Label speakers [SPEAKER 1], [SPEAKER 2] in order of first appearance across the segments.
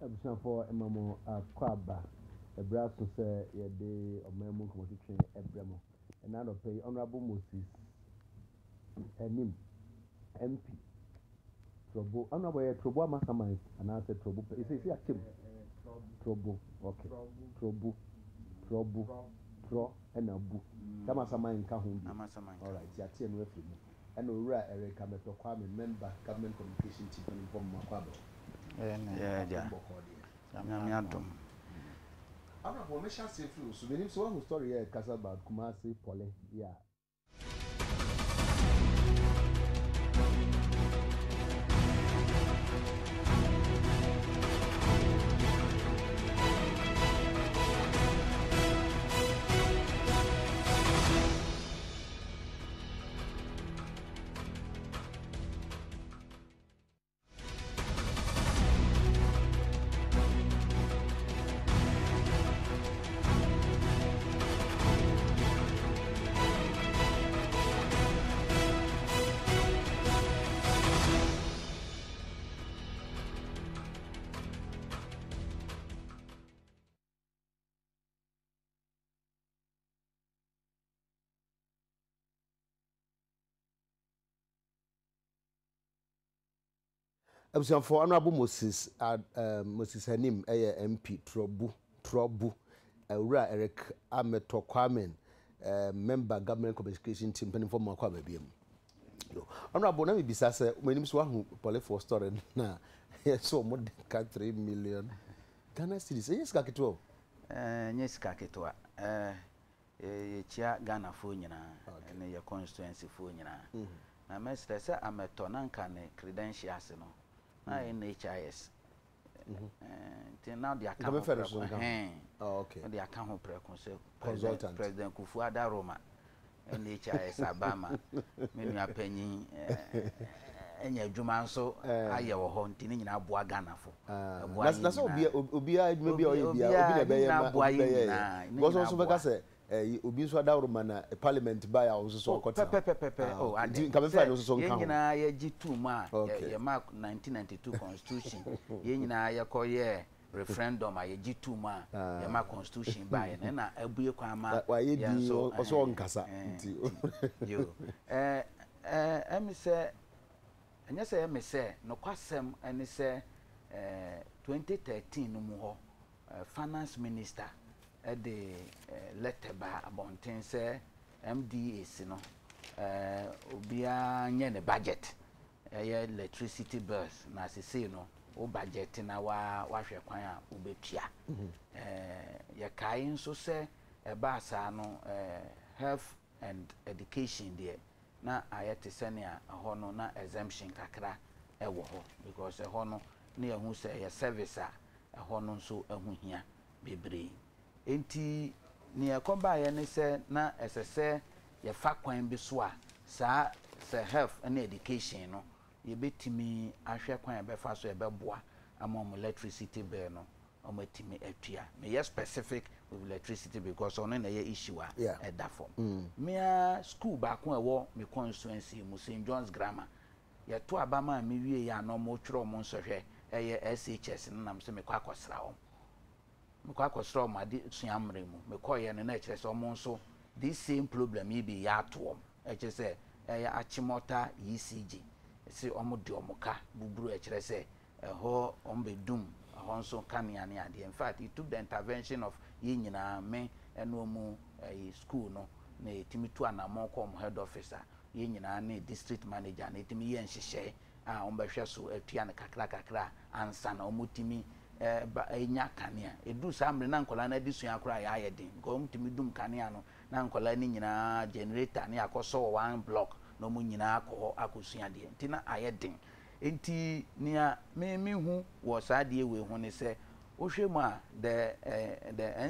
[SPEAKER 1] abusua for emamo akwaba ebra so say ye dey omemu komotitwe ebremo and now pay honorable Moses enim MP Trobo honorable Trobo mastermind and I said Trobo is it active Trobo okay Trobo Tro and abu that mastermind ka hu all right ya tie no afi mu and owura Eric Ameto Kwame member government communication chief from Makwaba
[SPEAKER 2] yeah
[SPEAKER 1] Honorable Mesha Sefu, so we need to one story here about Kumasi Pole. Yeah. Abusua for honorable Moses Moses Hanim MP Trobu Owura Eric Ameto Kwame member government communication team pending for Makwaba biem. Honorable na me bisa say menim so ahu pole for story na so more than 3 million Ghana cedis. Yes ka keto.
[SPEAKER 2] Yes ka keto. Ye chia Ghana fo nyina na ye constituency fo nyina. Na mestre say Ameto na nka ne credentials no. Na NHIS. Now the account.
[SPEAKER 1] Oh, okay.
[SPEAKER 2] The account consultant. President Kufuor Roma. NHIS Abama. Menu apenyi. Enye adwuma nso aye wo ho ntini nyina aboa Ghana fo.
[SPEAKER 1] Na so obi maybe obi na be ya. Because also because say obi so Roma na parliament buy also so kwata.
[SPEAKER 2] Oh,
[SPEAKER 1] adi come find also so nka.
[SPEAKER 2] Nyina ye G2 ma ye mark 1992 constitution. Ye nyina ye koye referendum aye G2 ma ye mark constitution buy na abue kwa ma
[SPEAKER 1] ye so also nkasa nti.
[SPEAKER 2] Yo. Emi say anya say emi say no kwasem eni say 2013 no mu ho finance minister the letter ba abonten say MDAs no obia nye ne budget electricity bills na sese no o budget na wa hwe kwan a obetua ye kai nso say ba sa no health and education there na ayete senia ho no na exemption kakra ewo ho because ho no na ehun say ye service a ho no nso ehun hia bebre enti ni ekoba ye ne se na esese ye fa kwan bi so a sa se health and education no ye betimi ahwe kwan be fa so e be boa amom electricity bill no omatimi atua me ye specific with electricity because on na ye issue a e da form me school ba ko ewo me constituency mu St John's Grammar ye to abama me wie ya no mo twro mo nsohwe eye SHS nam se me kwa akosra wo me kwa akosra wo ade suamre mu me koye no na kire se omo nso this same problem yi bi ya to e kire se eye achimota ECG se omo de omo ka buburu e kire se ho ombedum also kania ne ade. In fact it took the intervention of ye nyina me eno mu school no na etimi to anamon kom head officer ye nyina ne district manager na etimi ye nhihye a ombehwe so atua ne kakra ansa na omutimi enya kania edu samre na nkola na disua akra ya ayedin go omutimi dum kania no na nkola ni nyina generator ne akoso one block no mu nyina akosua de ntina ayedin enti nia me hu wo saade we hu ne se ohwemu a the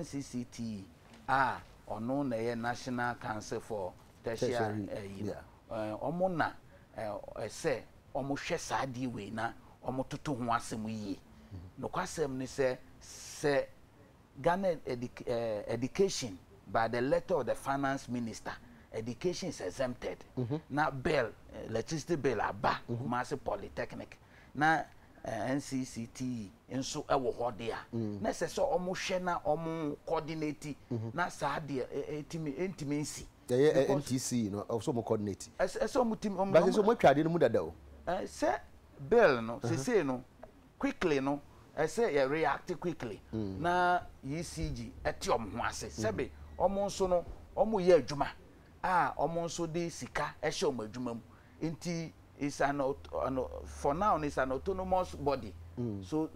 [SPEAKER 2] NCCT ono na ye National Council for Tertiary omo na se omo hwe saade we na omo toto ho asem yi no kwasem ne se Ghana education by the letter of the finance minister education is exempted. Na bill electricity bill aba Kumasi Polytechnic na NCCT nso ewo hode a na se so omo hwe na omo coordinate na saa de entimi nsi
[SPEAKER 1] NTC no also mo coordinate
[SPEAKER 2] so omo team omo
[SPEAKER 1] but so mo twade no mu dada o
[SPEAKER 2] se bill no se no quickly no say you react quickly na ECG eti omo ho ase sebe omo nso no omo ye adwuma omo nso de sika ehye omo adwuma mu nti is for now it's an autonomous body so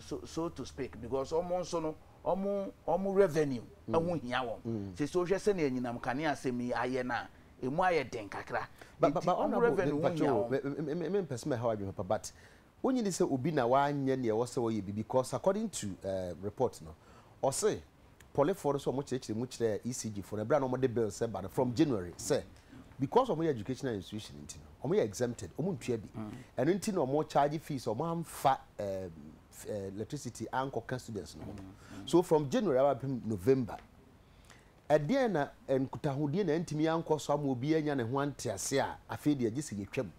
[SPEAKER 2] to speak because almost no omo revenue ehun hia won se so hwe se na anyinam kane asemi aye na emu aye den kakra
[SPEAKER 1] but revenue me person how I papa but when you say obi na wa anye ne wo se wo ye because according to report no or say polyfor so mo chire mu chire ECG for na bra no mo de bill say but from January say because of my educational institution omo ye exempted omo ntua bi eno nti no omo charge fees omo amfa electricity anko can students no so from January up November ade na enkutahudie na ntimi anko so am obi anya ne ho antiase a afi de agisi yetwam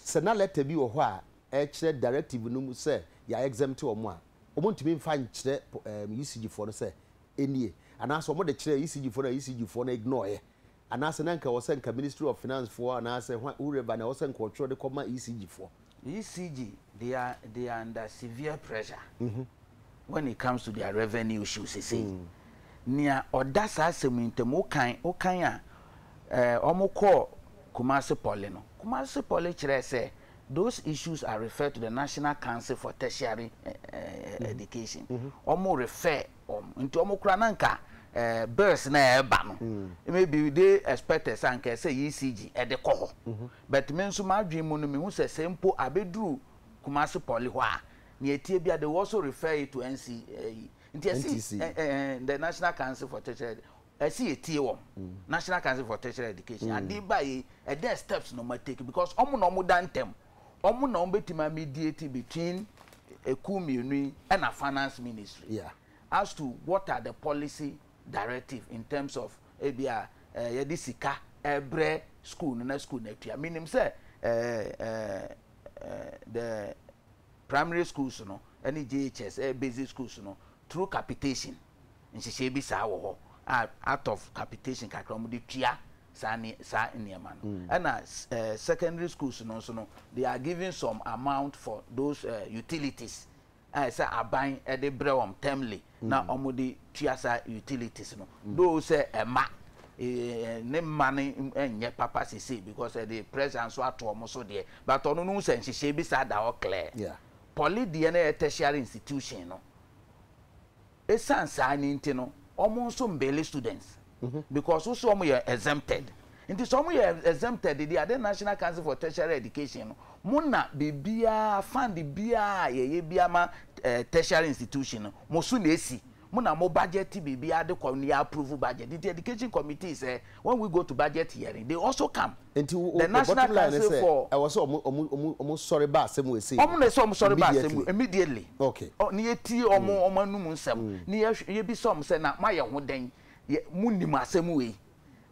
[SPEAKER 1] se na letter bi wo ho a e kire directive no mu se ya exempt omo a omo ntimi mfa nkire UCG for no se enie anaso omo de kire UCG for na ignore ye anase nanka wosenka Ministry of Finance for anase whoever na wosenka otro de koma ECG for
[SPEAKER 2] ECG they are under severe pressure when it comes to their revenue issues say nia odasa asem okan a omoko Kumasi Poly no Kumasi Poly kire say those issues are referred to the National Council for Tertiary Education omo refer into omo kura nanka birds na eba no maybe they expect us and say ECG e de ko but me nso ma adwen mu no me hu say sempo abeduru Kumasi Poly ho a na etie bia they also refer it to NTC the National Council for Tertiary etie wo National Council for Tertiary Education ade by e dey steps no ma take because omo no mo dantem omo no betima mediate between Ekumienu and a finance ministry as to what are the policy directive in terms of ebia yedisika ebre school na school na tua minim say the primary schools no any JHS basic schools no through capitation nhihye bi sa wo out of capitation kakra mo de tua sa niema no and secondary schools no so no they are giving some amount for those utilities say aban e de brewom termly na omudi tuasa utilities no do say ema ne mane enye papa sisi because the president so ato omo so de but onu no say nhihye bi sa da o clear Poly de na tertiary institution no esansa ni nti no omo so mbele students because so omo ye exempted nti so omo ye exempted the National Council for Tertiary Education no muna bibia fund bia ye bia ma tertiary institution mo su na esi muna mo budget bibia de community approve budget the education committee say when we go to budget hearing they also come the National Council for
[SPEAKER 1] I was almost sorry ba asem we say
[SPEAKER 2] omo na so omo sorry ba asem immediately
[SPEAKER 1] okay
[SPEAKER 2] ni eti omo anum nsem ni ye bi some say na maye ho den munim asem we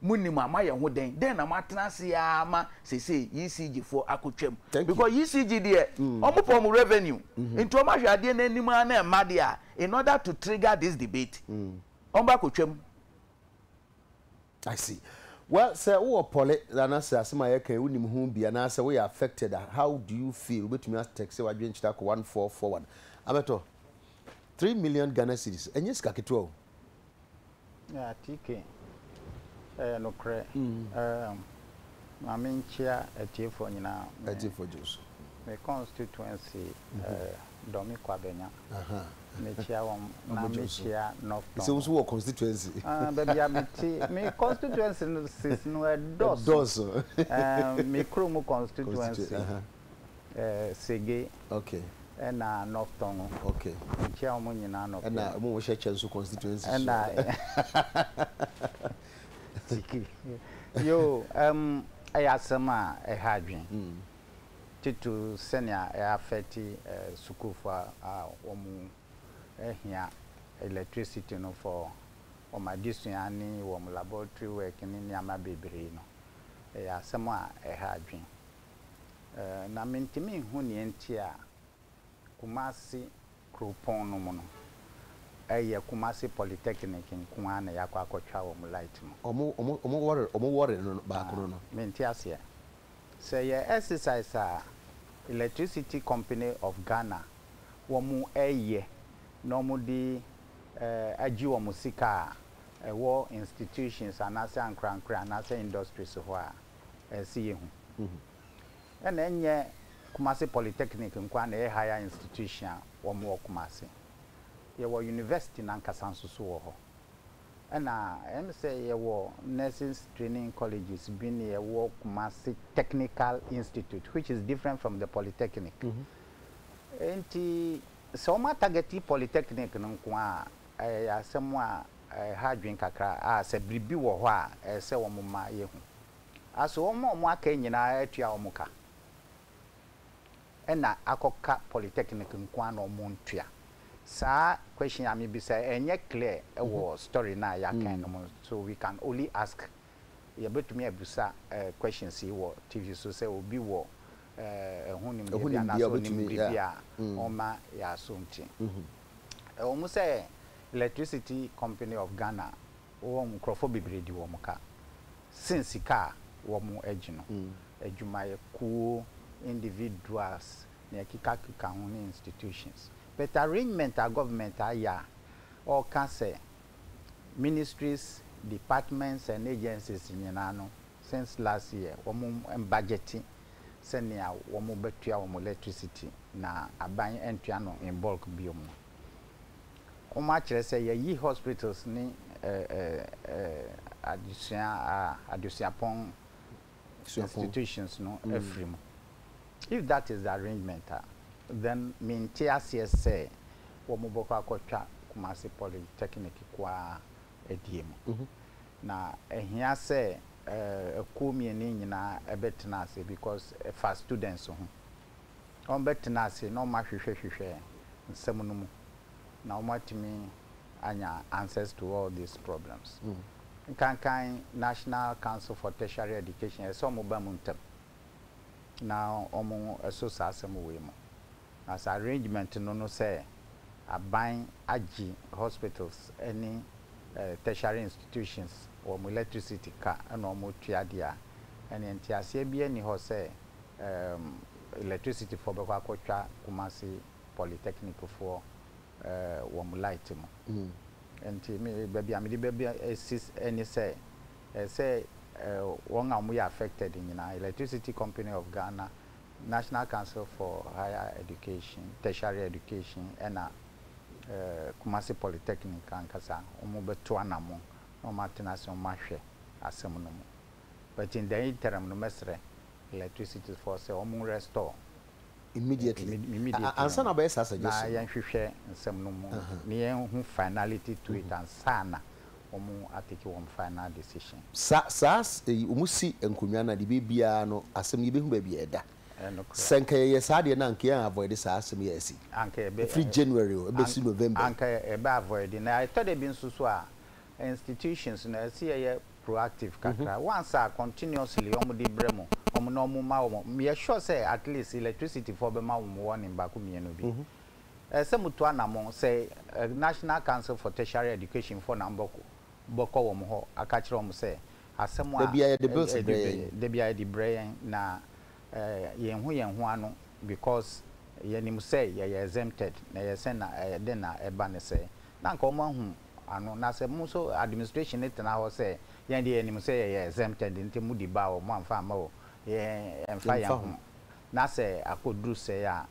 [SPEAKER 2] munim amaye ho den then na matena se ya ma say ECG for akotwam because ECG there omo pom revenue into omo hwade na anim na ema there in order to trigger this debate omo akotwam
[SPEAKER 1] I see. Well, sir, who Poly na say asema ye kan unim hu bia na say we are affected. How do you feel? Betumi us text say wadwen chita ko 1441. Abeto 3 million Ghana cedis. Enye sika keto.
[SPEAKER 3] Yeah, TK. No cre. Maminchia etiefo nyina.
[SPEAKER 1] Etiefo Jos.
[SPEAKER 3] My constituency Domi Kwabenya. Mechia won na mechia no.
[SPEAKER 1] So who constituency?
[SPEAKER 3] Baby amiti me constituency no dos.
[SPEAKER 1] Dos.
[SPEAKER 3] Me Krumu constituency. Sege.
[SPEAKER 1] Okay.
[SPEAKER 3] Na North Tongo.
[SPEAKER 1] Okay.
[SPEAKER 3] Mechia omo nyina no.
[SPEAKER 1] Na omo wo share constituency.
[SPEAKER 3] Na yo ayasema ehadwen titu senior affecti sukufa omu ehia electricity no for omadisua ni wo laboratory work ni nyama bebre no ayasema ehadwen na mentimi hu ne ntia Kumasi Krupon no mo no Kumasi Polytechnic nko ana yakwa akotwa wo light mo
[SPEAKER 1] omo worry no ba ko no
[SPEAKER 3] menti ase say ye exercise Electricity Company of Ghana wo mu no mu di agi wo mu sika wo institutions anase ankrankra anase industries ho a see ye hu na enye Kumasi Polytechnic nko ana higher institution wo mu Kumasi ye wo university na nkasa nsusu wo ho na em say ye wo nursing training colleges bin ye wo Kumasi Technical Institute which is different from the Polytechnic enti so ma target Polytechnic nko a asem a ha dwen kakra se bribi wo ho a se wo ma ye hu aso wo mo aka nyina atua wo muka na akoka Polytechnic nko a no mo ntua sa question ami bi say enye clear was story na ya kan no so we can only ask ya betumi abusa questions yi wo TV so say obi wo hunim bia na so nim bia oma ya so nti omu say Electricity Company of Ghana wo mkrofo bebredi wo muka since ka wo mu agino adwuma ye ku individuals na kika huni institutions but arrangement our government or can say ministries, departments and agencies in Yanano since last year womu budgeting senia womu betua womu electricity na aban entua no in bulk biom oma kire say ye hospitals ni adusiapon institutions no efrim if that is the arrangement then mintiasie say womu boko akotwa Kumasi Polytechnic kwa ediem na ehia say ekomie ni nyina ebetena ase because for students ho on betena ase no ma hwehwehwehwe nsem no mu na omatimi anya answers to all these problems kan National Council for Tertiary Education eso mo ba muntem na omo eso sa asem we mo as arrangement no say aban agi hospitals any tertiary institutions or electricity ka no mo tuadia and entiasie bia ni ho say electricity for be kwakotwa Kumasi Polytechnic for wo light mo enti me baby am di baby assist any say one am we affected in Electricity Company of Ghana, National Council for Higher Education, Tertiary Education, and Kumasi Polytechnic and Kasa, Omubetuanamo, no Martination Mashe, Asemono. But in the interim, no mestre, electricity force, Omu restore immediately.
[SPEAKER 1] And son of us as a
[SPEAKER 3] young share and some no more near finality to it and sana. Omu atake one final decision.
[SPEAKER 1] Sas umusi enkunyana di bibia no asem yibe hu ba bia da. Senka ye sade na nke avoid sa asem ye asi.
[SPEAKER 3] Anka be
[SPEAKER 1] free January be si November.
[SPEAKER 3] Anka e ba avoid na I thought they been so institutions na see ye proactive kakra. Once are continuously omu di bremo omu no omu ma omu me sure say at least electricity for be ma omu warning ba ku mienu bi. Semutu anamo say National Council for Tertiary Education for Namboko boko wo mo ho akachire wo mo se asem a de bia de brain na yenhu ano because yenim say ye exempted na ye say na de na eba ne say na nka mo hu ano na se mo so administration it na ho say yen de yenim say ye exempted nti mu di ba wo mo amfa ma wo ye emfa ya hu na se akodru say a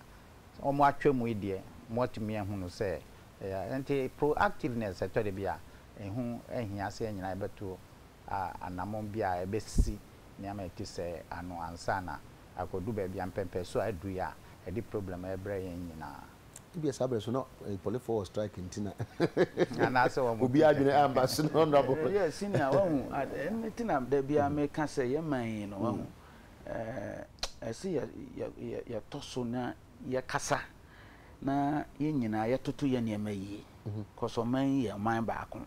[SPEAKER 3] o mo atwemu ide mo timi hu no say nti proactiveness eto de bia ehun ehia se nyina ebeto anamon bia ebesi niam eti se anu ansa na akodu ba bia mpempe so adu ya edi problem ebre yen nyina
[SPEAKER 1] bia sabre so no polifo was strike ntina
[SPEAKER 3] ana se wo
[SPEAKER 1] obi adwene amba so no ndabo
[SPEAKER 2] yes senior wahu metina da bia me ka se ye man no wahu esi ya toso na ye kasa na ye nyina ye toto ye niam yi koso man ye man ba ko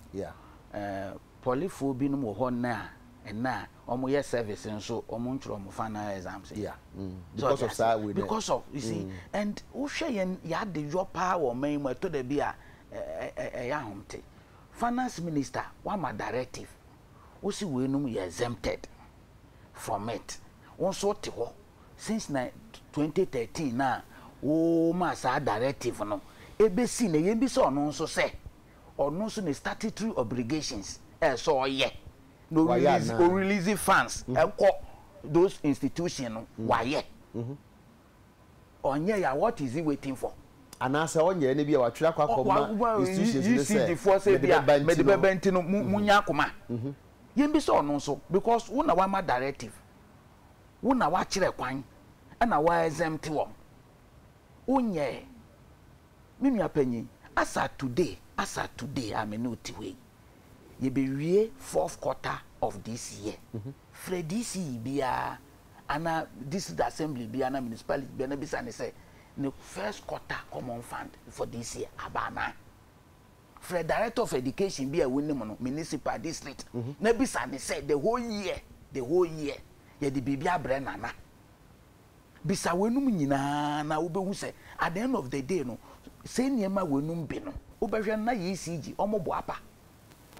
[SPEAKER 2] polifo bi no mo ho na and now omo service and so omo ntro omo final exams.
[SPEAKER 1] Yeah. Because of that we
[SPEAKER 2] because of you see and wo hwe yen ya de your power man mo to da bia ya homte finance minister one ma directive wo si we num ye exempted from it won so te ho since 2013 na wo ma sa directive no ebesi na ye bi so no so say ono so ne statutory obligations so ye no release funds those institutions no why onye ya what is he waiting for
[SPEAKER 1] anasa onye ne bia watwera kwakoma institutions
[SPEAKER 2] say bia medebebenti no munya akoma yembi so no so because una wa ma directive una wa kire kwan na wa exempt wo onye mimi apanyi asa today amenoti we ye be wie fourth quarter of this year Fredisi bia ana this assembly bia na municipality bia na bisa ne say the first quarter common fund for this year abana Fred director of education bia woni mo no municipal district na bisa ne say the whole year ye the bibia bre nana bisa wenum nyina na obehu say at the end of the day no say niema wenum bi no obehwe na ECG omobo apa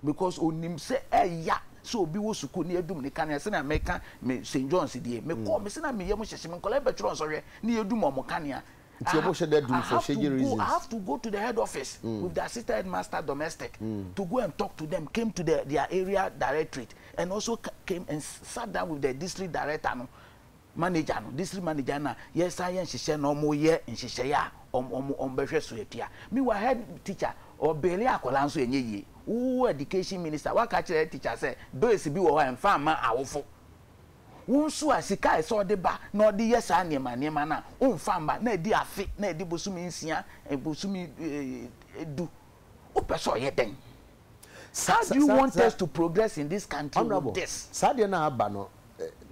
[SPEAKER 2] because onim say eya so obi wo suku ni edum ni kan say na meka me St John's die me call me say na me yem hyehye me kola be tro so hwe ni edum omo kan ya I have to go to the head office with the assistant headmaster domestic to go and talk to them. Came to their area directorate and also came and sat down with the district director no manager no district manager na yes I nhyehyɛ no mo ye nhyehyɛ ya behwe so etia me wa head teacher or bele akola nso enye yie wo education minister wa ka kire teacher say base bi wo ha mfa ma awofo wo nso asika e so de ba na odi yes anema na o mfa ma na edi afe na edi bosumi nsia bosumi edu o person ye den how do you want us to progress in this country with this
[SPEAKER 1] sadia na aba no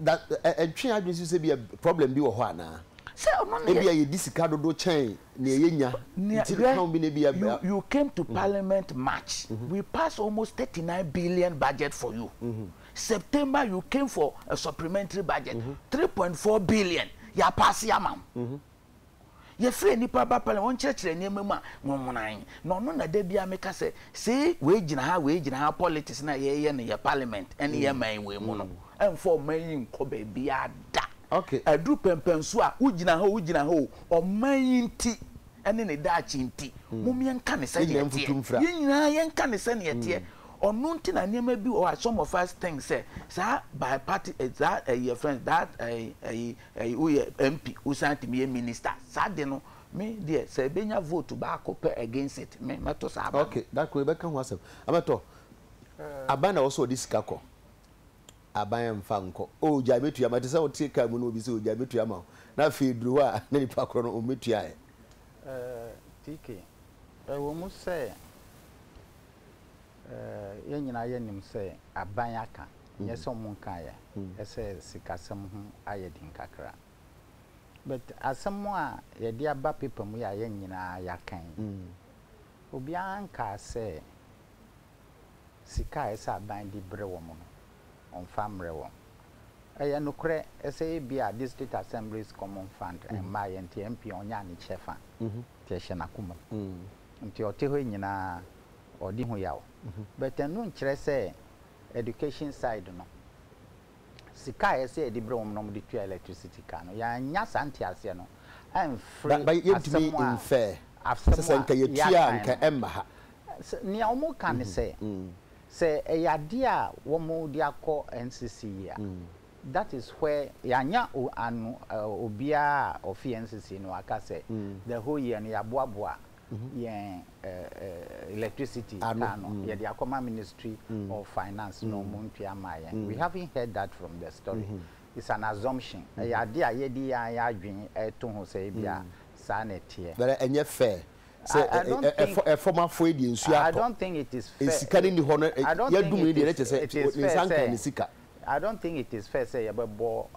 [SPEAKER 1] that entwe adwesi say be a problem bi wo ho ana
[SPEAKER 2] say no
[SPEAKER 1] e bia ye disika dodo chen na yenya
[SPEAKER 2] you came to parliament March we passed almost 39 billion budget for you September you came for a supplementary budget 3.4 billion ya pass ya mam ye free nipa ba parliament won church niam ma wonwonan no no na da bia meka say we gina ha politics na ye na ye parliament and ye man we mu no emfo man yin ko ba bia da
[SPEAKER 1] okay
[SPEAKER 2] adu pempenso a ugina ho o man yin ti ene ne da chi nti mum yen ka ne se ye tie nyina yen ka ne se ne ye tie onu nti na niam bi or some of us think say by party that your friends that MP usanti me minister sa de no me there say benya vote ba ko against it me mato sa ba
[SPEAKER 1] okay that ko be kan ho asem abato abana also disika ko aban mfa nko o ja metua mate say o tie ka mu no obi say o ja metua ma na fe duru a na nipa kro no o metua e
[SPEAKER 3] TK wo mu say ye nyina ye nim say aban aka ye so mu kan ya say sikasem hu ayedin kakra but asem a ye dia ba paper mu ya ye nyina ya kan obi anka say sika esa aban di bre wo mu on famre wo eye no kre say bia district assemblies common fund and my MP onya ni chefa tie hye na kuma nti o te ho nyina odi ho yawo but enu nkire say education side no sika say edi bre wo no mo di tu electricity ka no ya nya santi ase no am free
[SPEAKER 1] but you to me in fair after nka yetua nka emma ha
[SPEAKER 3] ni omo kan say say eyade a wo mo di akọ NCC ya that is where yanya obia of NCC no aka say the whole year no yaboaboa electricity no ye the akoma ministry of finance no montua maye we haven't heard that from the story it's an assumption eyade a ye di ya adwen eto ho say bia sa na tie
[SPEAKER 1] but enye fair say a former foi di nsu
[SPEAKER 3] I don't think it is fair.
[SPEAKER 1] Esikani ni hono ya dum ni let say nsanka ni sika.
[SPEAKER 3] I don't think it is fair say yabebo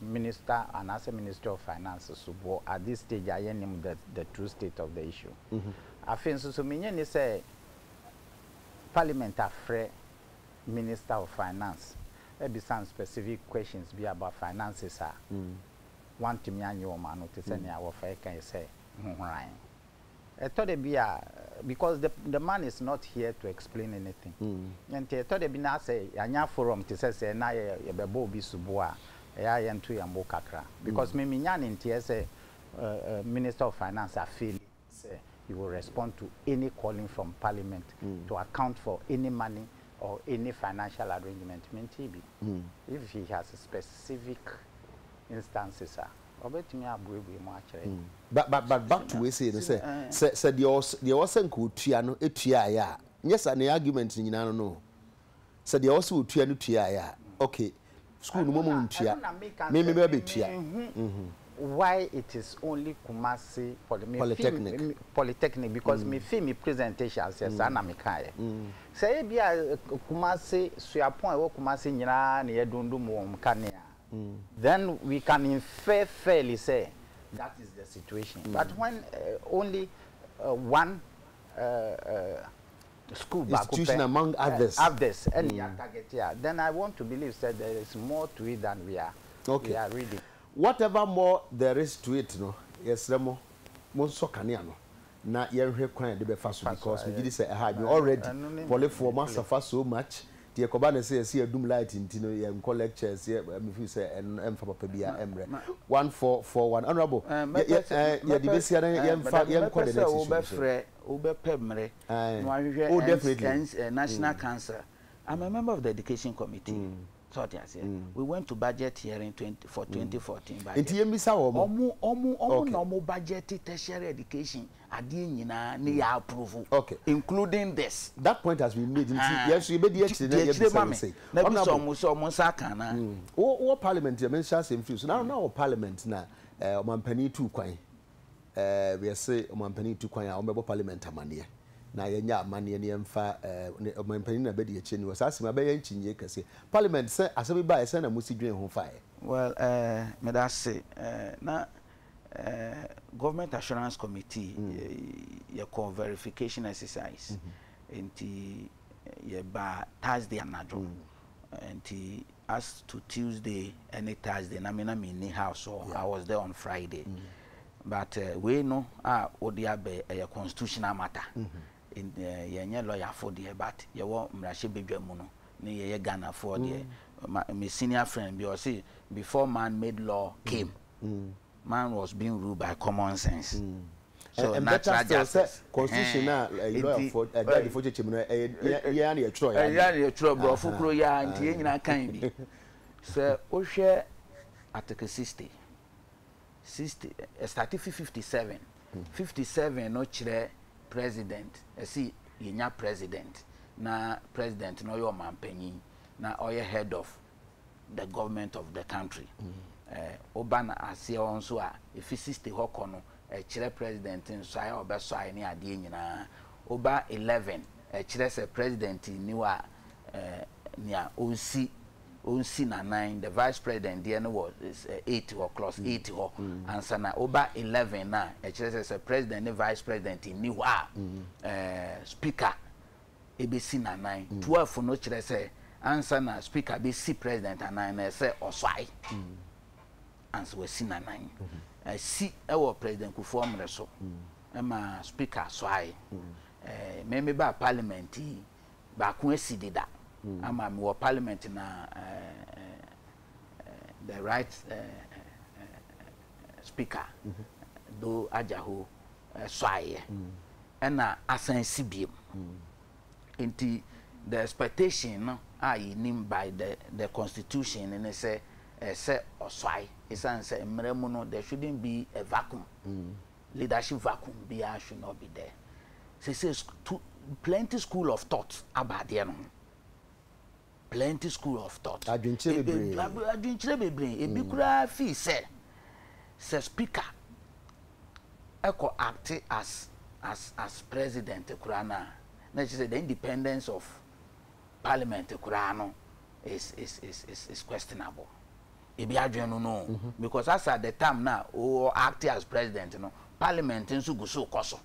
[SPEAKER 3] minister and as a minister of finance so at this stage I am the true state of the issue. I think so menye ni say parliament afre minister of finance be some specific questions be about finances are want to me and your man to send our fair can say right. I thought it be because the man is not here to explain anything. And I thought it be not say anya forum to say na ye bebo bi subua ya yentu ya mbokakra because me nyan in say Minister of Finance I feel say he will respond to any calling from Parliament to account for any money or any financial arrangement. If he has a specific instances but
[SPEAKER 1] back to we say said the also could triano etia yes an argument in no said the also triano tia okay school no moment tia maybe tia
[SPEAKER 3] why it is only Kumasi Polytechnic because me film me presentation says anamikaye say bia Kumasi suapon e wo Kumasi nyina na ye dundum wo mkania then we can infer fairly say that is the situation. But when only one school
[SPEAKER 1] institution among others
[SPEAKER 3] and target here, then I want to believe that there is more to it than we are reading.
[SPEAKER 1] Whatever more there is to it, no, yes, Remo, Monso Caniano. Na yenhwe kwan de be faso because we did say already poly for master so much. The Kobana says here doom light in Tino and lectures here. If you say and for Pabia Emre 1441 honorable.
[SPEAKER 2] Definitely national cancer. I'm a member of the education committee. We went to budget hearing for 2014 budget. Normal budget tertiary education approval. Okay. Including this.
[SPEAKER 1] That point has been made. Yes, you made the what parliament you mentioned same few. So now parliament na Omampani 2 kwan. We say Omampani 2 kwan a parliament amane. Na yenya amane ne yemfa Omampani na be de eche ni was asema be yenchinye kase. Parliament say asabi ba say na musi dwen ho fa.
[SPEAKER 2] Well, me that say na government assurance committee your verification exercise enti ye ba Thursday anadro enti as to Tuesday any Thursday na me ni house so I was there on Friday but we know odia be a constitutional matter in ye lawyer for there but ye wo mrahye bedwamu no ne ye Ghana for there my senior friend be say before man-made law came man was being ruled by common sense. So
[SPEAKER 1] and natural justice constitutional lawyer for daddy for chimno ya na tro
[SPEAKER 2] bro fukuro ya nti nyina kan bi so o hwe article 60 starting 57 no kire president see yenya president na president no your mampanyin na oye head of the government of the country. Obana asia onso a efi 60 hoko no kire president nso aye obeso aye ne ade nyina oba 11 kire se president ni wa nia onsi na 9 the vice president there no was 8 or close 8 ho answer na oba 11 na kire se president ni vice president ni wa speaker ebesi na 9 12 no kire se answer na speaker be si president and 9 say oswai answer we si na 9 si ewo president Kufuor mreso ema speaker swai me ba parliament ba ku asidida ama me wo parliament na the right speaker do ajaho swai na asan sibiem enti the expectation no nim by the constitution and say oswai isan say mremu no there shouldn't be a vacuum leadership vacuum should not be there says plenty school of thought about there no plenty school of thought adwinchire bebre e bi kura fi say speaker eko act as president kura na say the independence of parliament kurano is questionable. Ebi adwenu no because as at the time now o act as president no parliament nso guso koso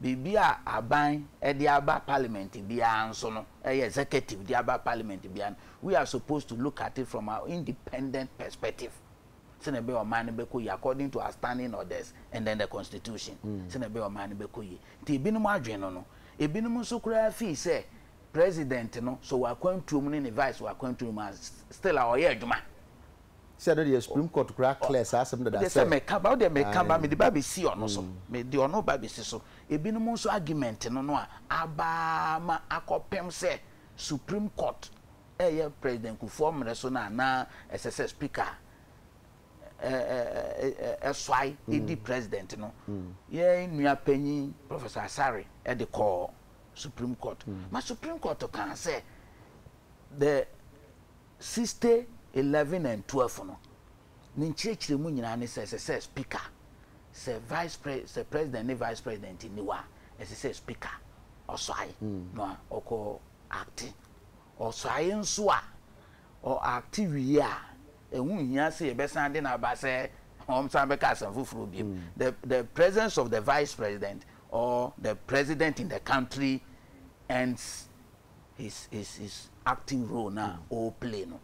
[SPEAKER 2] bibia aban edi aba parliament bia nso no executive di aba parliament bia we are supposed to look at it from our independent perspective. Sene be o man be ko according to our standing orders and then the constitution. Sene be o man be ko yi. Ti ebinom adwen no ebinom so kura fi say president no so wa kwantu mu ne vice wa kwantu mu still our year adwuma.
[SPEAKER 1] Say the Supreme Court clear asem that
[SPEAKER 2] say me kaba o de me kaba me di ba be si ono so me di ono ba be si so ebinom so argument no no aba ma akopem say Supreme Court president ku form so na SSS speaker swai edi president no ye nua panyi Professor Asare the call Supreme Court ma Supreme Court can say the 60 11 and 12 no ni nchirechire mu nyina ne say speaker say president ne vice president ni wa say speaker oswai no oko acting oswai nso a o active wi a ehun hia say be sande na ba say san be ka san fufuru bi the presence of the vice president or the president in the country ends his acting role na o play no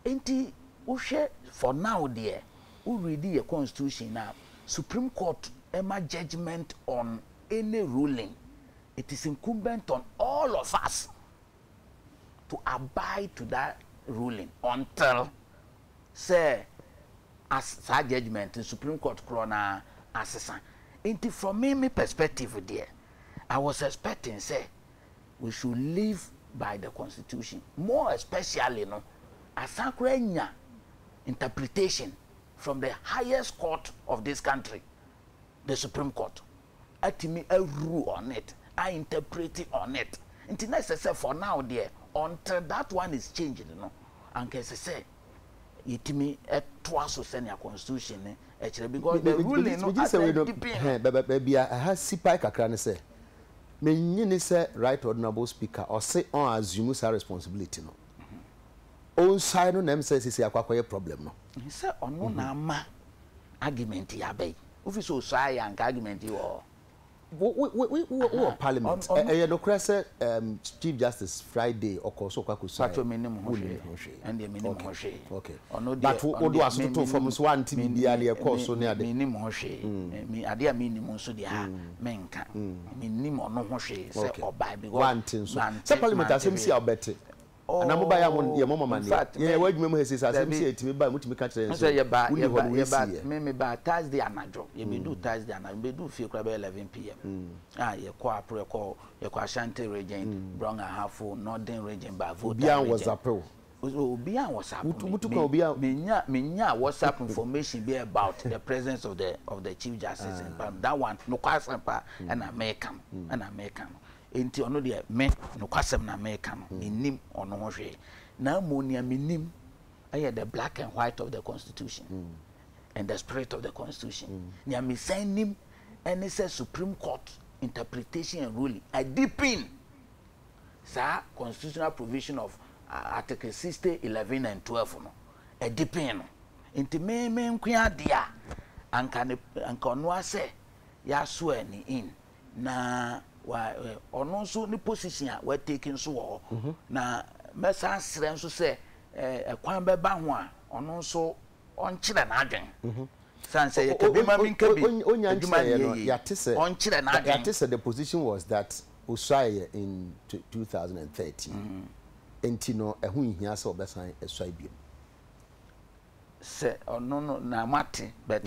[SPEAKER 2] enti uhwe for now there who read the constitution now Supreme Court ema judgment on any ruling. It is incumbent on all of us to abide to that ruling until say as that judgment in Supreme Court corona assessment. Into from me perspective there, I was expecting say we should live by the constitution, more especially no asakrenya interpretation from the highest court of this country, the Supreme Court. Atimi a rule on it, I interpret it on it. Until necessary for now there, until that one is changed, you know. And can say, itimi a twice senior constitution, actually because the ruling no
[SPEAKER 1] baby, I have sipai kakra say. Me nyini say right honorable speaker or say on assume sa responsibility no. On side no name says is akwakoye problem no.
[SPEAKER 2] He say ono na ma argument ya bay. Ofi so say an argument wo
[SPEAKER 1] parliament no krese Chief Justice Friday okoso kwakuso
[SPEAKER 2] pato minim ho and the minim ho hwe
[SPEAKER 1] okay
[SPEAKER 2] ono de
[SPEAKER 1] but odo asoto from so anti bia de ekoso ne ade
[SPEAKER 2] minim ho hwe mi ade a minim so de ha menka minim ono ho hwe say oba because
[SPEAKER 1] one thing so parliament asem si obete ana mo ba ya mo ye mo mama ne ye wadwuma mu hesi asem si etimi ba mutimi ka kire
[SPEAKER 2] so ye ba me ba Thursday anajo ye be do Thursday anajo be do fie kra be 11 pm ye ko apre ko ye ko Ashanti region Brown and Hafo Northern region ba vote
[SPEAKER 1] bia was apro
[SPEAKER 2] bia was
[SPEAKER 1] apro
[SPEAKER 2] menya WhatsApp information be about the presence of the Chief Justice and that one no kwasampa and American enti ono de me no kwasem na America no menim ono ho hwe na amonia menim aye the black and white of the constitution and the spirit of the constitution nya me nim any say Supreme Court interpretation and ruling a deep in sa constitutional provision of article 60 11 and 12 no a deep in enti me nkwa dia anka ono ase ya so ani in na ono so ni position a we taking so wo na mesa sere nso se kwan be ba ho a ono so onkyere na adwen san say kabi ma min kabi
[SPEAKER 1] aduma ya tese
[SPEAKER 2] onkyere na adwen
[SPEAKER 1] ya tese the position was that Usai in 2013 entino ehu nhia se obesan esai biem
[SPEAKER 2] se ono na mate but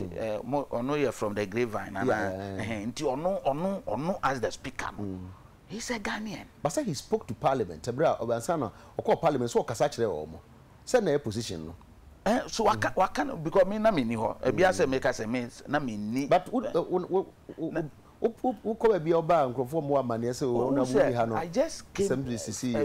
[SPEAKER 2] ono ye from the grapevine and nti ono as the speaker he's a Ghanaian
[SPEAKER 1] but say he spoke to parliament ebra obansana okọ parliament so okasa kire omo say na position no
[SPEAKER 2] so waka because me na me ni ho ebia say make say me na me ni
[SPEAKER 1] but uko be oba nkrofo mo amane say ona mu ha no
[SPEAKER 2] I just came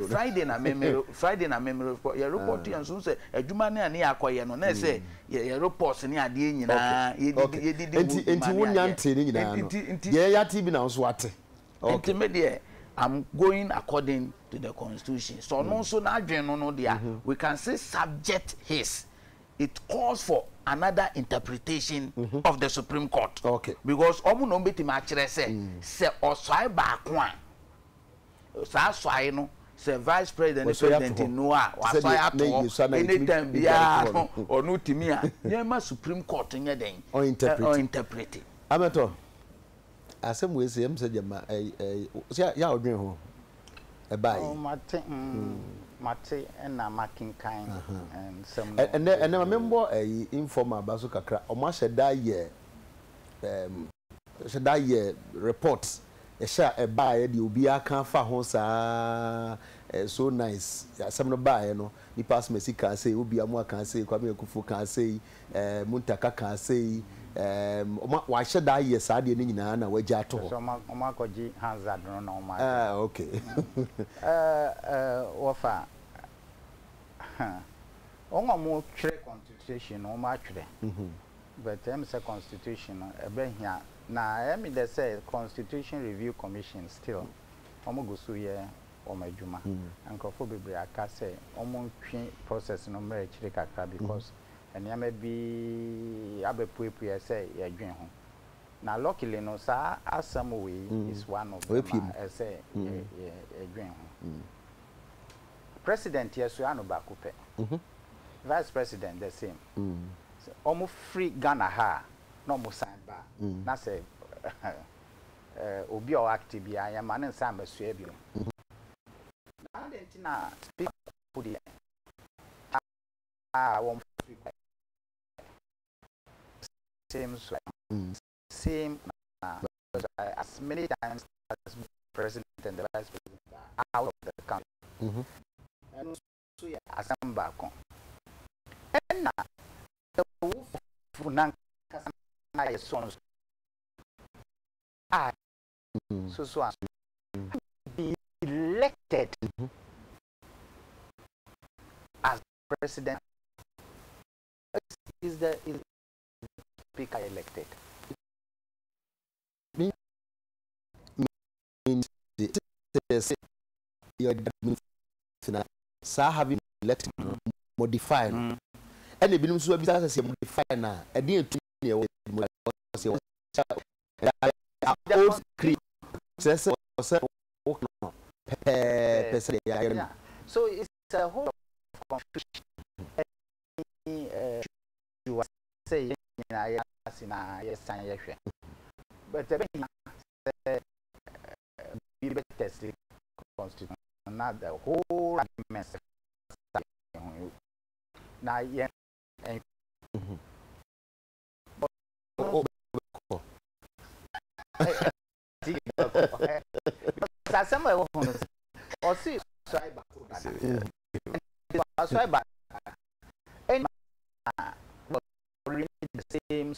[SPEAKER 2] Friday na report your report and so say adwuma na ne yakoye no na say your report ne ade nyina yedidi
[SPEAKER 1] enti wonya nte ne nyina no ye ya TV na so ate
[SPEAKER 2] okay me I'm going according to the constitution so no so na adwen no there we can say subject his it calls for another interpretation of the Supreme Court.
[SPEAKER 1] Okay.
[SPEAKER 2] Because omu no beti ma kire se oswai ba ko a sa swai no se vice president and president no a waswai ato anytime bia no onu timi a nyema Supreme Court nye den
[SPEAKER 1] or
[SPEAKER 2] interpret.
[SPEAKER 1] Ameto asem we say em say jama ya odwen ho e bai
[SPEAKER 3] mate na making kind and some
[SPEAKER 1] and I remember informal baso kakra o ma sheda ye reports e sha e bai de obi aka fa ho sa so nice some no bai no ni pass me sika say obi amu aka say kwa me kufu kan say muntaka kan say wa sheda ye sa de ni nyina na waja to
[SPEAKER 3] so ma koji hazard no ma
[SPEAKER 1] okay
[SPEAKER 3] wofa onwa mo twerɛ constitution no ma twerɛ but em say constitution no ebe hia na em dey say constitution review commission still omo go so ye omo adwuma ankofo bebre aka say omo twe process no mere chire kakra because enema bi abepuepue say ye dwen ho na luckily no sa asam we is one of them say ye dwen ho president yesu anu ba kupe vice president the same so almost free Ghana ha no mo sign ba na say obi o active bia ya man nsa masua bi na denti na speak for the one same as many times as president and the vice president out of the country and so ya asamba kon na the funan kasana ya sons so be elected as president is the speaker elected
[SPEAKER 1] means your having elected modify and the binum so be say modify na e dey tu ne old creed say
[SPEAKER 3] so it's a whole confusion you say na yes but the test constitution not the whole mess na yeah the same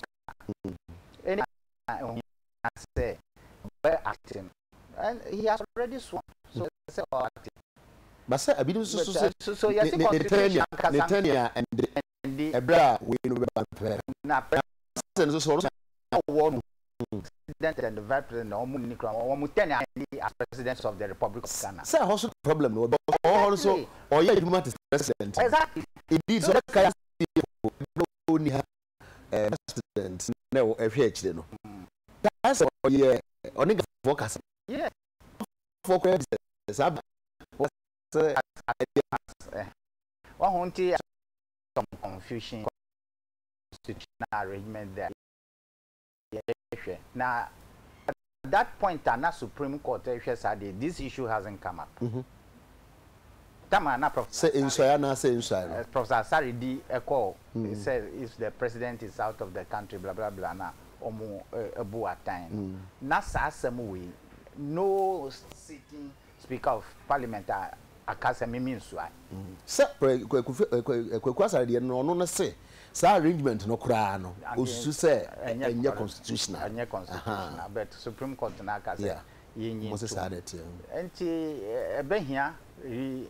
[SPEAKER 3] acting and he has already sworn so say acting
[SPEAKER 1] but say abidum
[SPEAKER 3] so yes constitution
[SPEAKER 1] and the ebra we no be ban
[SPEAKER 3] na
[SPEAKER 1] president so
[SPEAKER 3] one president and the vice president as presidents of the Republic of Ghana.
[SPEAKER 1] Say also problem no but also or yeah diplomat is president.
[SPEAKER 3] Exactly.
[SPEAKER 1] Indeed so that only president no ehwe no. That's yeah only focus.
[SPEAKER 3] Yeah.
[SPEAKER 1] Focus sab
[SPEAKER 3] one hunty some confusion constitutional arrangement there. Now, at that point, na Supreme Court this issue hasn't come up.
[SPEAKER 1] Say inside.
[SPEAKER 3] Professor Saridi Eko says if the president is out of the country, blah blah blah. Na omo ebu at time. Na sasamui no sitting speaker of parliament akasemi means why.
[SPEAKER 1] Say Saridi no say. Sa arrangement no kura no osu say enye constitutional
[SPEAKER 3] but Supreme Court na ka say yenyi
[SPEAKER 1] Moses adet
[SPEAKER 3] enti ebe hia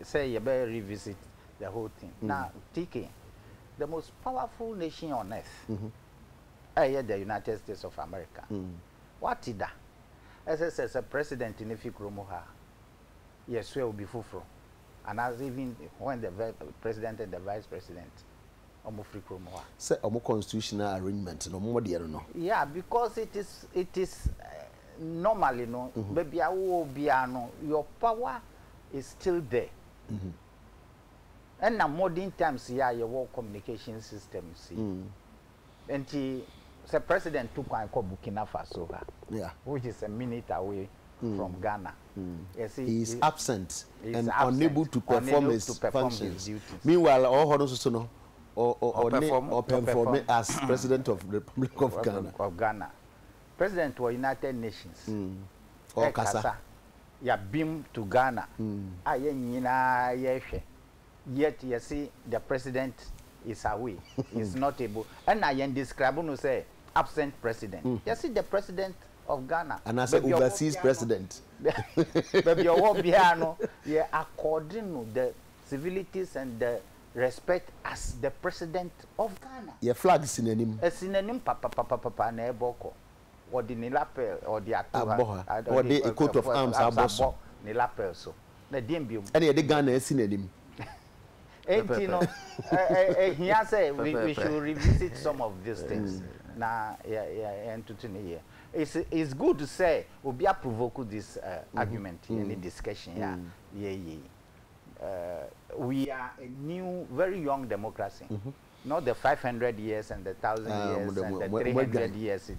[SPEAKER 3] say you be revisit the whole thing now TK the most powerful nation on earth the United States of America what is that as a president in Fikromo ha yes will be fufro and as even when the president and the vice president omo free kromo wa.
[SPEAKER 1] Say omo constitutional arrangement no mo de no.
[SPEAKER 3] Yeah, because it is normally no baby awo bia no your power is still there. And now modern times yeah your work communication systems see. And the president took an Burkina Faso, which is a minute away from Ghana. Yes,
[SPEAKER 1] he is absent and unable to perform his functions. Meanwhile, all honors no or perform as president of the Republic of
[SPEAKER 3] Ghana. President of United Nations.
[SPEAKER 1] Or Kasa.
[SPEAKER 3] Ya beam to Ghana. Yet you see the president is away. Is not able. And I am describing no say absent president. You see the president of Ghana.
[SPEAKER 1] And as an overseas president.
[SPEAKER 3] But your Obiano, yeah, according to the civilities and the respect as the president of Ghana.
[SPEAKER 1] Your flag synonym.
[SPEAKER 3] A synonym papa na eboko. Or the nilapel or the
[SPEAKER 1] atuha. Or the coat of arms aboso.
[SPEAKER 3] Nilapel so. The dimbium.
[SPEAKER 1] And the Ghana synonym.
[SPEAKER 3] You know, he has said we should revisit some of these things. Now, and here. It's good to say we are provoking this argument in the discussion. We are a new, very young democracy. Not the 500 years and the 1,000 years and the 300 years.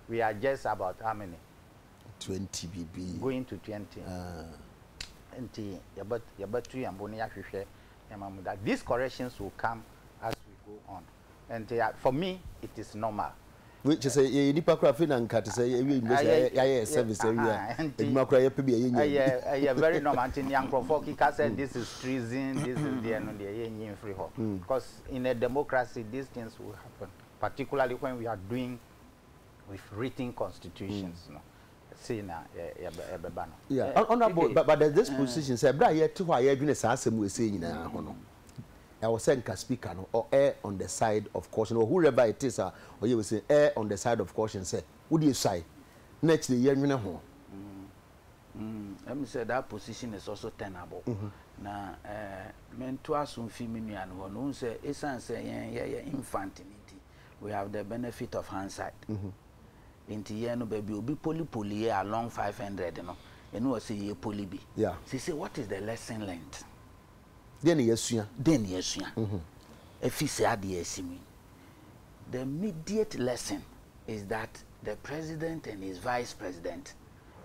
[SPEAKER 3] We are just about how many?
[SPEAKER 1] 20 BB.
[SPEAKER 3] Going to 20. That these corrections will come as we go on, and for me it is normal.
[SPEAKER 1] Which is a nipa craft and cat say service area.
[SPEAKER 3] Very normal. Young Profoki said this is treason, this is the end of the free hall. Because in a democracy these things will happen, particularly when we are doing with written constitutions.
[SPEAKER 1] Yeah, honorable, but this position say, "Bra here to why you doing asem we say nyina ho I was saying can speaker no or err on the side of caution or whoever it is or you will say err on the side of caution say, would you say next the year nyina ho?"
[SPEAKER 2] Let me say that position is also tenable. Na mentor asum fi minua no no say esan say infant we have the benefit of hindsight. Into year no baby will be poly along 500 no and no say ye poly be.
[SPEAKER 1] Yeah.
[SPEAKER 2] Say what is the lesson learned?
[SPEAKER 1] Then yes.
[SPEAKER 2] If you say the immediate lesson is that the president and his vice president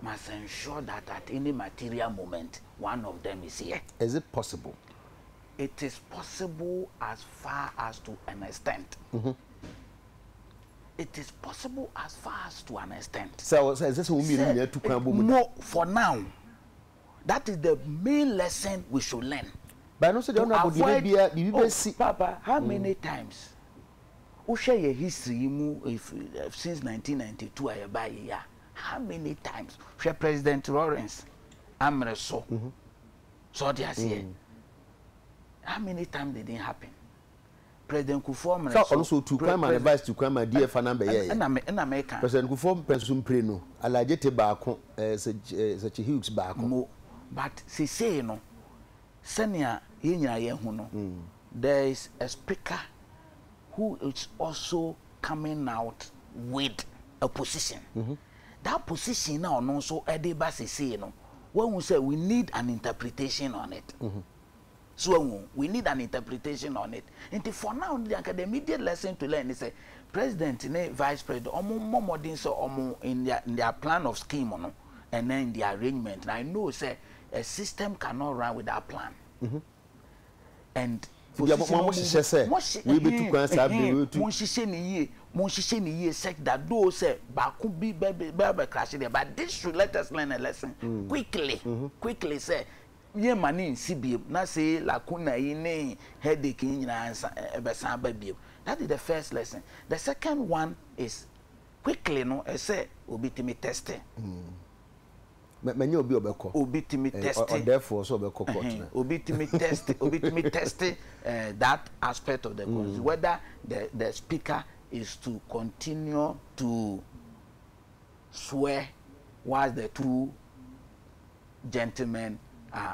[SPEAKER 2] must ensure that at any material moment one of them is here.
[SPEAKER 1] Is it possible?
[SPEAKER 2] It is possible as far as to an extent. It is possible as far as to an extent.
[SPEAKER 1] So is this
[SPEAKER 2] more for now. That is the main lesson we should learn.
[SPEAKER 1] But no, so
[SPEAKER 2] Papa, how many times? We share your history since 1992. How many times? Share President Lawrence, Amreso, so how many times did it happen? President Kufuor
[SPEAKER 1] so also to crime and advice to crime and dear Fanamba
[SPEAKER 2] in America.
[SPEAKER 1] President Kufuor Pensum Preno, Alajete Bako, such a huge Bako.
[SPEAKER 2] But say no, Senia Yenya Yehuno, there is a speaker who is also coming out with a position. That position now no so Edeba say no. When we say we need an interpretation on it. So we need an interpretation on it. And for now, the immediate lesson to learn is president and vice president, more so in their plan of scheme, and then the arrangement. And I know say a system cannot run without plan. And
[SPEAKER 1] we be too
[SPEAKER 2] that those say back crash there. But this should let us learn a lesson quickly say. Ye mani CBM na say lacuna in headache in answer. That is the first lesson. The second one is quickly no I say obitimi testing.
[SPEAKER 1] Many will be
[SPEAKER 2] obitimi testing.
[SPEAKER 1] Therefore so be court.
[SPEAKER 2] Obitimi testing that aspect of the whether the speaker is to continue to swear while the two gentlemen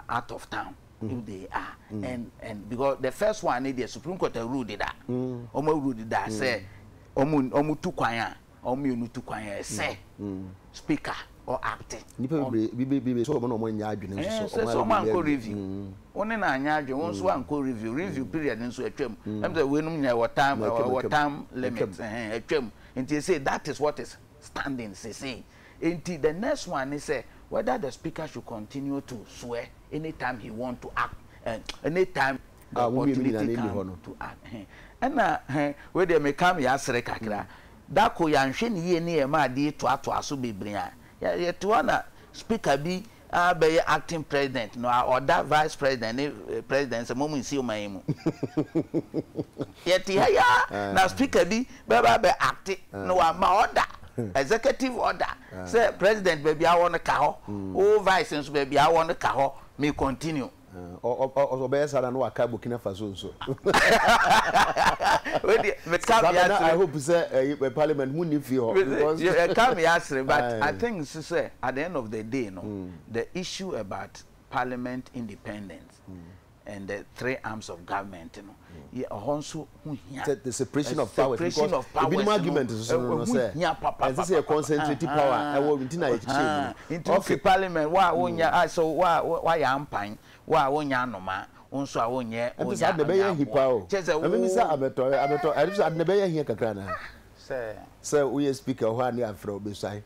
[SPEAKER 2] out of town. if they are. And because the first one, the Supreme Court ruled that. Ruled that say, omu tu kwanya, omu tu kwanya say, speaker or acting.
[SPEAKER 1] So
[SPEAKER 2] someone could review. Only na nyadwe won so an ko review period nso atwam. Em say we num nya what time limit atwam. Nti say that is what is standing say. Nti the next one is say whether the speaker should continue to swear anytime he want to act anytime the opportunity come to act. And we dey make am ya sere kakra. Da ko ya nhwe ne ye ne e ma de to aso bebre a. Ya to na speaker bi be acting president no or that vice president president se momu nsi o man mu. Yet ya na speaker bi be act no wa ma order. Executive order say president baby I want to ka ho vice nso baby I want to ka ho me continue
[SPEAKER 1] be sara no aka Burkina Faso nso
[SPEAKER 2] I
[SPEAKER 1] hope say parliament mu ni fi ho
[SPEAKER 2] because you come here but I think say at the end of the day no the issue about parliament independence and the three arms of government, you know, also
[SPEAKER 1] the separation of powers. Because the minimum argument is this is a concentrated power. I will
[SPEAKER 2] into parliament. Why so why ampine? Why wonya noma? Unso awonye.
[SPEAKER 1] And this had the better hippo. I mean, sir, abeto. I just had the better here, Kakrana. Sir, we speak of one year from beside.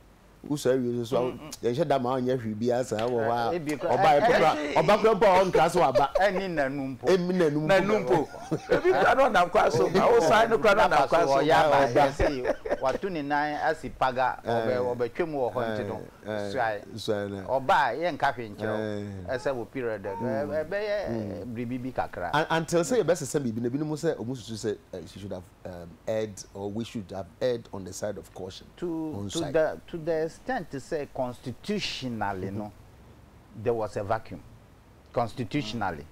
[SPEAKER 1] Who say you so you should that man you be as I will on class or back any nanumpo ebi don't have class so I will sign the crown of class or ya say what 29 as paga or between or hunted so or buy yen cafe as a period BB kakra until say best assembly be no say almost to say she should have erred or we should have erred on the side of caution
[SPEAKER 3] to the extent to say constitutionally, no, there was a vacuum. Constitutionally,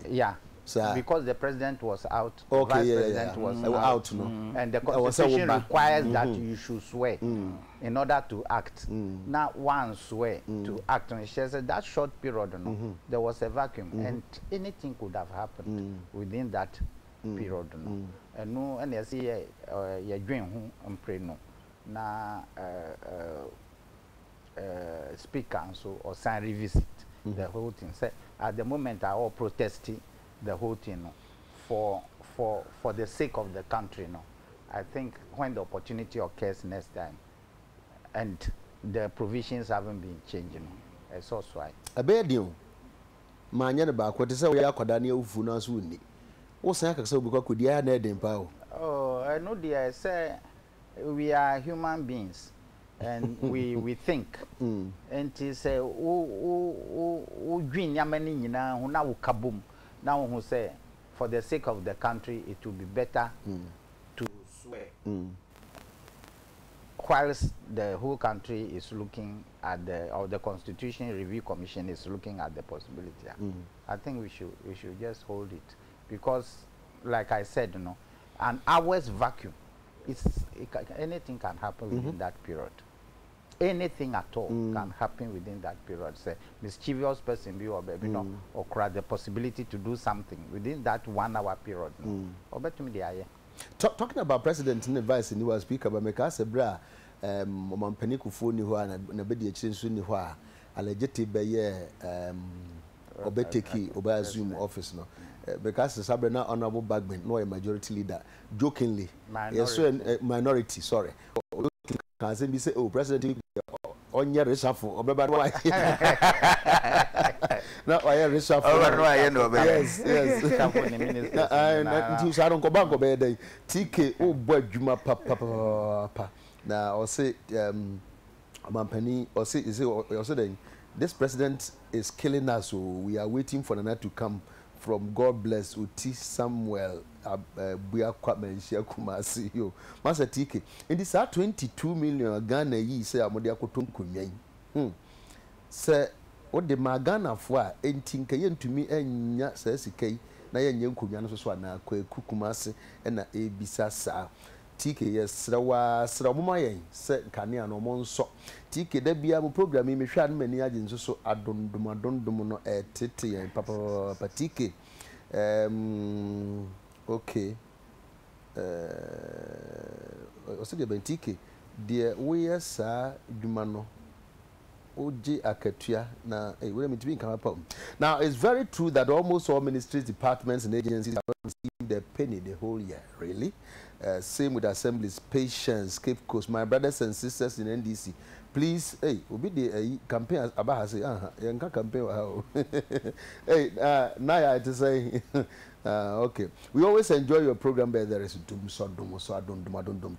[SPEAKER 3] yeah. So, because the president was out, the vice president was out, no, and the constitution requires that you should swear in order to act. Not one swear to act. And she said that short period, no, there was a vacuum, and anything could have happened within that period, no. And no, and you see, you dream who and pray no. Na speaker so or sign revisit the whole thing. Say at the moment I all protesting the whole thing for the sake of the country. No, I think when the opportunity occurs next time, and the provisions haven't been changed, it's also why.
[SPEAKER 1] A bad deal. Manya back what is a way akwadani ufu na so ni. Wo san aka so because could ya na dem pa o.
[SPEAKER 3] Oh, I know I say we are human beings and we think and it say dream yamani nyina hu na wo kabom na wo say for the sake of the country it will be better to swear whilst the whole country is looking at the Constitution Review Commission is looking at the possibility. I think we should just hold it because like I said, you know, an hour's vacuum, anything can happen within that period. Anything at all can happen within that period. Say mischievous person be or baby no or cry the possibility to do something within that 1 hour period. Or better me the
[SPEAKER 1] talking about president in advice and you was speaker but make us a bra Mampani Kufu ni hwa na bedi echinsu ni hwa allegedly be obeteki oba Zoom office no because the Sabrina honorable Bagman no a majority leader jokingly yes minority sorry can say be say oh president on your reshuffle obeba why na why reshuffle
[SPEAKER 2] no
[SPEAKER 1] yes and you don't go back go be dey TK o bo adwuma papa na or say Mampani or say is it this president is killing us so we are waiting for the night to come from God bless Uti Samuel Buya Kwamenshia Kumasi yo Master TK in this 22 million Ghana yi say amode akotom kunyan say o de magana fo a entinka yentumi enya say sikai na yenye kunyan so so na kwa Kumasi na ebisa sa TK yes sra mama yen se kanea no mo nso TK da bia mo program me hwa no mani age nso so adondom no tete yen papa TK okay o de ben TK de we yesa dwuma no oji akatua na we me tibin kan pam. Now it's very true that almost all ministries, departments and agencies are receiving their penny the whole year, really. Same with assemblies, patience, Cape Coast. My brothers and sisters in NDC, please, hey, obi the campaign about say, yanka campaign how. Hey, now to say, okay. We always enjoy your program, but there is doom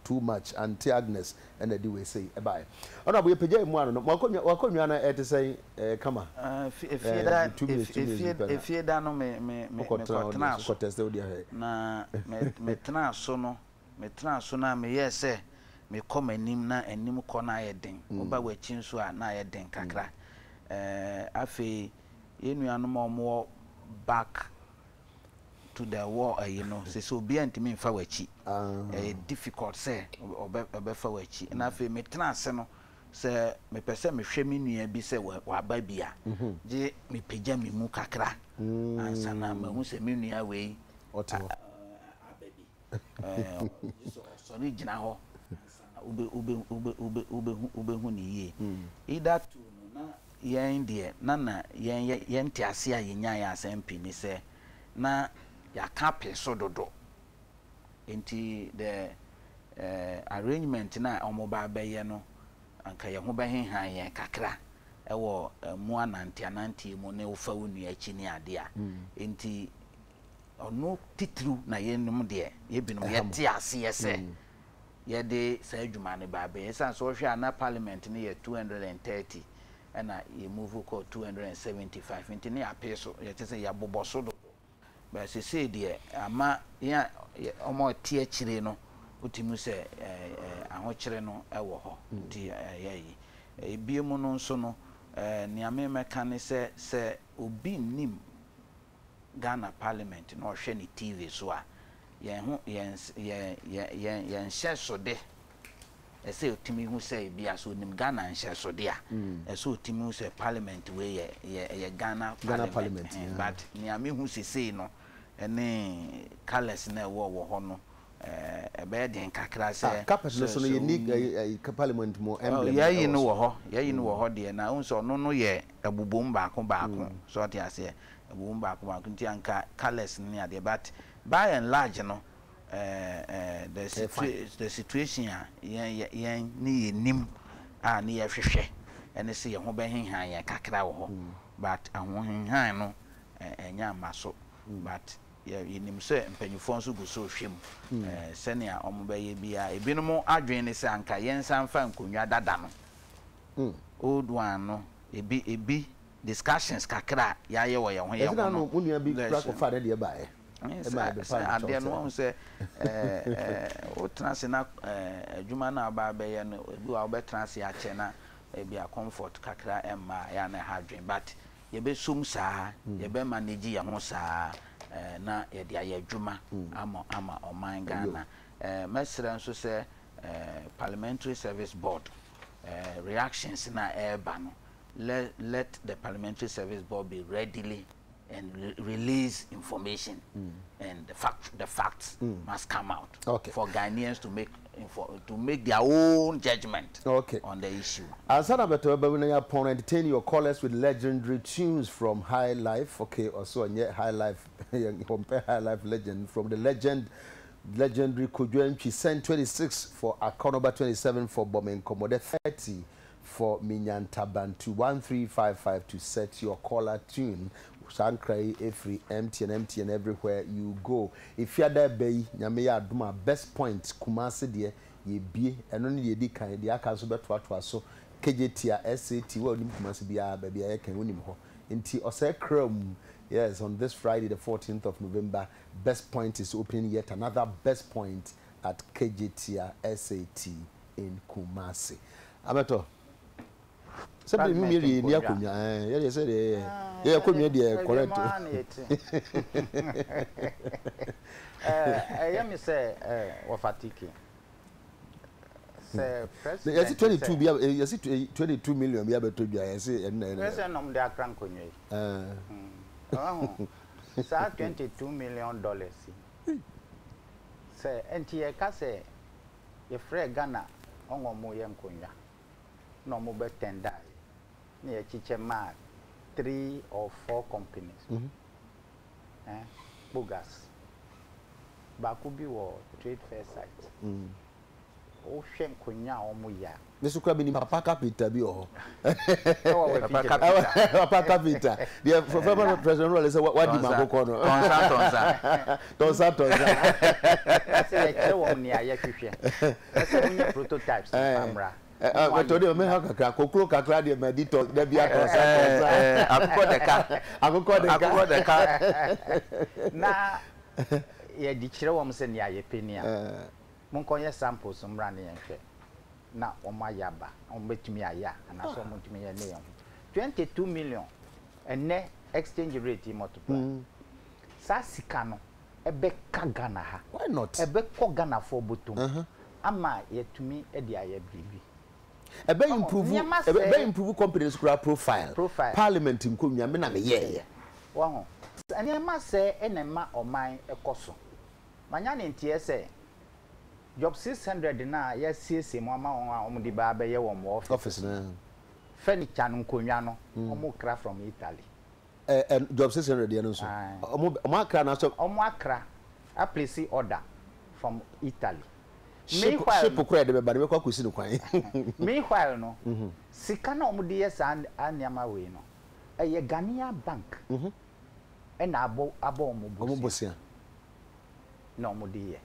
[SPEAKER 1] too much. Auntie Agnes and the way say bye. Oh no, we pay more. Welcome you na to say, come on.
[SPEAKER 2] If you da no me tena so no me tena so na me yes me come anim na anim kɔ na yɛden oba wachi nso a na yɛden kakra afi yenuanom ɔmo back to the war you know so obi antimi mfa wachi difficult say obefa wachi na afi me tena ase no se me pese me hwɛ me nua bi se wa ba bia je me pagya me mu kakra ansa na mahu se me nua we
[SPEAKER 1] oto
[SPEAKER 2] so ni gina ho ube hu ni ye ida tu no na yen de na yen ti ase a yenya ya asempi ni se na ya kape so dodo enti the arrangement na omoba beye no anka ye ho behenhan ye kakra ewo mu ananti mu ne ofa wonu achi ni ade a enti ono titru na yenum de ye binum ye ti ase ye se ye de sa adwuma ne ba be san so hwe na parliament ne ye 230 na ye move ko 275 enti ne ape so ye te se ya boboso do ba se se de ama ya omo ti akire no otimu se ahokyere no ewo ho nti yayi ebiemu no nso no ni amemeka ne se obi nim Ghana Parliament no hwe ni TV so a yen hye so de ese otimi hu se bia so nim Ghana hye so de a ese otimi hu se Parliament we ye Ghana Parliament but ni ame hu se no ene colors na wo ho no ebe den kakra se
[SPEAKER 1] carpet no so no unique Parliament mo emblem
[SPEAKER 2] yayi no wo ho de na unso no no ye abubom baako so te ase abubom baako nti anka colors ni ade but by and large no the situation yen ni nim a ni ye hwehwe ene se ye ho behenhan ye kakra wo ho but ahohenhan no enya maso but nim se mpanyufo nso gu so hwem senia omobeye bia ebinom adwen ne se anka yensan fa nkonwa dada no old one no ebi discussions kakra yaye wo ye ho ye
[SPEAKER 1] no no unua bi crack of father de bae
[SPEAKER 2] ade no se o trans na adwuma na ba be ye no ebi wa be trans ya che na ebi a comfort kakra emma ya na hadwen but ye be sum saa ye be manage ye ho saa na ye de aye adwuma ama oman Ghana mesra nso se Parliamentary Service Board reactions na eba no let the Parliamentary Service Board be readily and release information and the facts must come out for Ghanaians to make their own judgment on the issue.
[SPEAKER 1] Asana beto na upon entertain your callers with legendary tunes from High Life. Okay, also High Life compare High Life legend from the legendary Kojuenchi sent 26 for Akonoba, 27 for Bomen Komode, 30 for Minyantabantu, 1355 to set your caller tune. Sankrai every empty and everywhere you go. If you are there, bay, Yamea Duma best point, Kumasi dear, ye be, and only ye decan, the Akaso Betwa so KJT SAT, well, Kumasi be a baby, I can win him ho. Inti Ose Chrome, yes, on this Friday, the 14th of November, best point is opening yet another best point at KJT SAT in Kumasi. Amato. Somebody me really near Kumya. Yeah, said, yeah, Kumya, dear, correct.
[SPEAKER 3] I am say, Wafatiki. Say president.
[SPEAKER 1] Yes, 22 be yes 22 million be able to do yes
[SPEAKER 3] President nom de akran konwe. Sa $22 million. Say enti ka say ye free Ghana onwo mo ye nkonwa. No mo be tender. Na ye chiche ma 3 or 4 companies. Bogus. Bakubi wo trade fair site. O hwe nkonya omo ya.
[SPEAKER 1] Nesu kwa bi ni papa capital bi o.
[SPEAKER 3] Papa
[SPEAKER 1] capital. The former president role say what di makoko no. Tonsa.
[SPEAKER 3] Say e wo ni aye hwehwe. Say munye prototypes camera.
[SPEAKER 1] But today me ha kakra kokro kakra de medito da bia tonsa. Akoko deka.
[SPEAKER 3] Na ye di kire wo mse ni aye penia. Monkonye samples mra ne yenhwe na omo ayaba omo betumi aya na so omo tumi ye ne yen 22 million ene exchange rate multiply sa sika no ebe ka Ghana ha
[SPEAKER 1] why not
[SPEAKER 3] ebe ko Ghana for botum ama yetumi e di aye bibi
[SPEAKER 1] ebe improve companies profile parliament nkonwa me na me ye
[SPEAKER 3] wa ho ani ma se enema oman ekoso manya ne ntie se job 600 na ya CC mo ama on di ba be ye wo mo office
[SPEAKER 1] na
[SPEAKER 3] furniture nkonwa no omo kra from Italy
[SPEAKER 1] job 600 dey no so omo akra na so
[SPEAKER 3] omo akra a place order from Italy
[SPEAKER 1] ship kura de be ba de kwa kwesi no kwan
[SPEAKER 3] meanwhile no sika na omo de yes aniama we no eye Ghanaian bank na abo omo
[SPEAKER 1] bosia
[SPEAKER 3] na omo de ye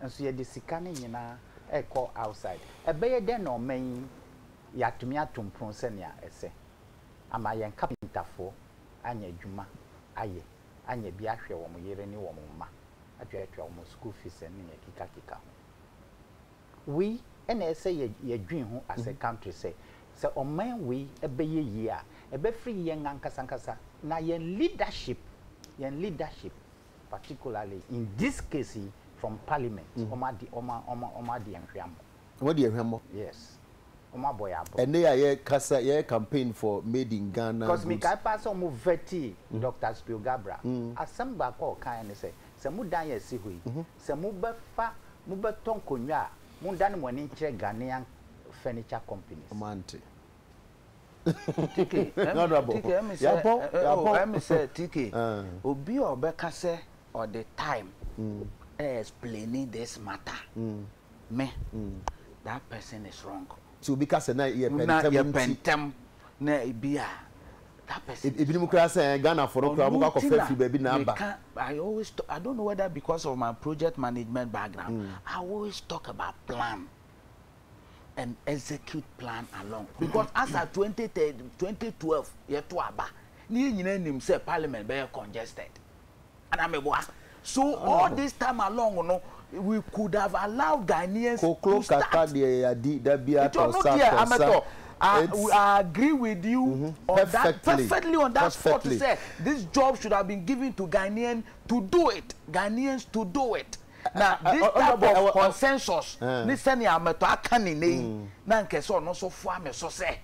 [SPEAKER 3] nso ye de sika ne nyina e call outside ebeye den no man ya tumi atompron se ne ese ama yen kapintafo anya adwuma aye anya bi ahwe wo mo yere ni wo mo ma atwa wo mo school fees ne ye kika we ene ese ye dwen ho as a country say oman we ebeye yi a ebe free yen ankasa na yen leadership particularly in this case from parliament oma di enhwam
[SPEAKER 1] what di enhwam
[SPEAKER 3] yes oma boy abo
[SPEAKER 1] and they are kasa ye campaign for made in Ghana
[SPEAKER 3] because me kai pass omo veti Dr. Spielgabra asamba ko kan ne se mu dan ye si hoi se mu befa mu beton konwa mu dan mo ni kire Ghanaian furniture companies
[SPEAKER 1] amante
[SPEAKER 2] TK I'm say TK obi obeka say all the time explaining this matter me that person is wrong
[SPEAKER 1] so because na ye
[SPEAKER 2] pentem na bia that person
[SPEAKER 1] if you mukra say Ghana for no kra mo ko fa fi baby na aba
[SPEAKER 2] I don't know whether because of my project management background I always talk about plan and execute plan along because as at 2012 ye to aba ni nyina nim say parliament be congested and ameboa so all this time along no we could have allowed Ghanaians to start I agree with you on perfectly on that spot to say this job should have been given to Ghanaians to do it. Now this type of consensus this any ameto akani nei na nke so no so fo ame so say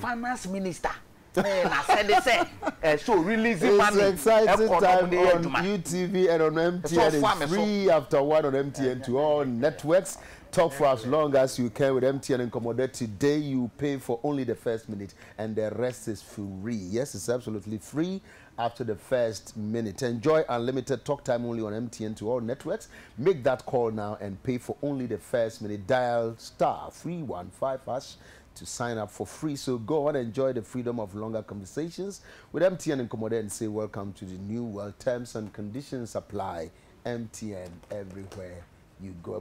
[SPEAKER 2] finance minister na say so releasing money
[SPEAKER 1] exciting time on UTV and on MTN it's free after 1 on MTN to all networks. Talk for as long as you can with MTN and Commodore. Today you pay for only the first minute and the rest is free. Yes, it's absolutely free after the first minute. Enjoy unlimited talk time only on MTN to all networks. Make that call now and pay for only the first minute. Dial *315# to sign up for free. So go and enjoy the freedom of longer conversations with MTN and Commodore and say welcome to the new world. Terms and conditions apply. MTN everywhere you go.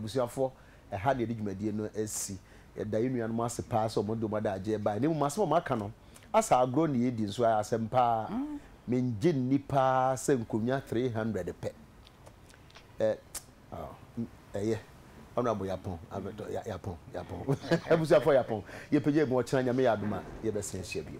[SPEAKER 1] I had the digimedi no SC. Da inu anu ase pass o mondo mada age ba. Ni mu ase mo maka no. Asa agro ni edi so asempa. Menje nipa se nkonya 300 pe. Honorable Yapon, Yapon. Ebusia for Yapon. Ye peje mo chana nyame ya aduma ye be sen hye bio.